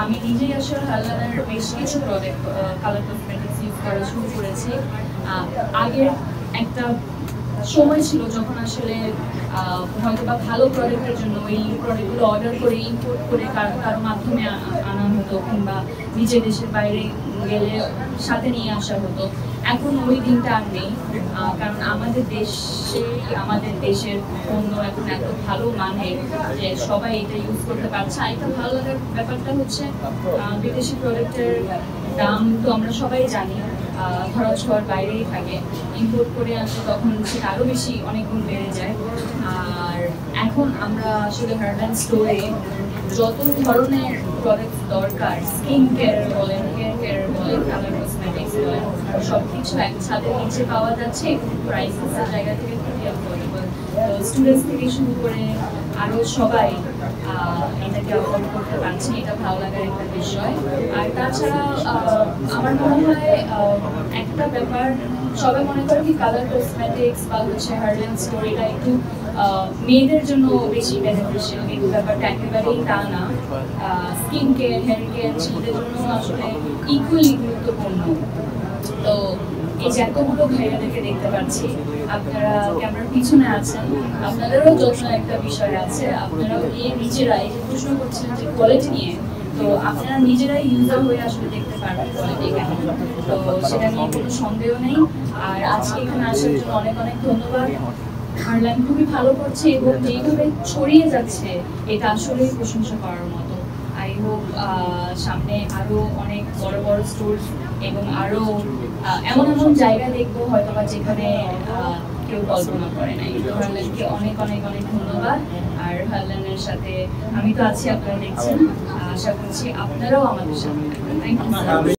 আমি নিজেই আসলে হারলানের বেশ কিছু প্রোডাক্ট কালার কসমেটিক্স ইউজ করা শুরু করেছি। আগের একটা সময় ছিল যখন আসলে হয়তো বা ভালো প্রোডাক্টের জন্য এই প্রোডাক্টগুলো অর্ডার করে ইম্পোর্ট করে কারো মাধ্যমে আনা হতো, কিংবা নিজের দেশের বাইরে গেলে সাথে নিয়ে আসা হতো। এখন ওই দিনটা আর নেই, কারণ আমাদের দেশের পণ্য এখন এত ভালো মানের যে সবাই এটা ইউজ করতে পারছে। আর এটা ভালো লাগার ব্যাপারটা হচ্ছে বিদেশি প্রোডাক্টের দাম তো আমরা সবাই জানি ধরা ছোঁয়ার বাইরেই থাকে। ইম্পোর্ট করে আসলে তখন সেটা আরও বেশি অনেক গুণ বেড়ে যায়। আর এখন আমরা আসলে হারল্যান্ড স্টোরে যত ধরনের প্রোডাক্ট দরকার, স্কিন কেয়ার বলেন, হেয়ার কেয়ার বলেন, কালার কসমেটিক্স বলেন, সব কিছু এক ছাদের নিচে পাওয়া যাচ্ছে এবং প্রাইসেসের জায়গা থেকে খুবই অ্যাফোর্ডেবল। স্টুডেন্টস থেকে শুরু করে আরও সবাই এটাকে অ্যাফোর্ড করতে পারছে, এটা ভালো লাগার একটা বিষয়। আর তাছাড়া আমার মনে হয় একটা ব্যাপার, সবাই মনে করে কি কালার কসমেটিক্স বা হচ্ছে হারল্যান্ড স্টোরিটা একটু মেয়েদের জন্য বেশি বেনিফিশিয়াল, কিন্তু ব্যাপারটা একেবারেই তা না। স্কিন কেয়ার, হেয়ার কেয়ার ছেলেদের জন্য আসলে ইকুয়ালি গুরুত্বপূর্ণ। তো এই যে এতগুলো ভাইয়াদেরকে দেখতে পাচ্ছি, আপনারা ক্যামেরার পিছনে আছেন, আপনাদেরও যত্ন একটা বিষয় আছে। আপনারাও গিয়ে নিজেরাই প্রশ্ন করছিলেন যে কোয়ালিটি নিয়ে, তো আপনারা নিজেরাই ইউজার হয়ে আসলে দেখতে পারবেন কোয়ালিটি কেমন। তো সেটা নিয়ে কোনো সন্দেহ নেই। আর আজকে এখানে আসার জন্য অনেক অনেক ধন্যবাদ। হারল্যান্ড খুবই ভালো করছে এবং যেইভাবে ছড়িয়ে যাচ্ছে এটা আসলেই প্রশংসা করার মতো। আই হোপ সামনে আরো অনেক বড় বড় স্টোর এবং আরো এমন এমন জায়গা দেখবো হয়তো বা যেখানে কেউ কল্পনা করে নাই। তো হারল্যান্ডকে অনেক অনেক অনেক ধন্যবাদ। আর হারল্যান্ডের সাথে আমি তো আছি, আপনারা দেখছেন, আশা করছি আপনারাও আমাদের সাথে। Thank you.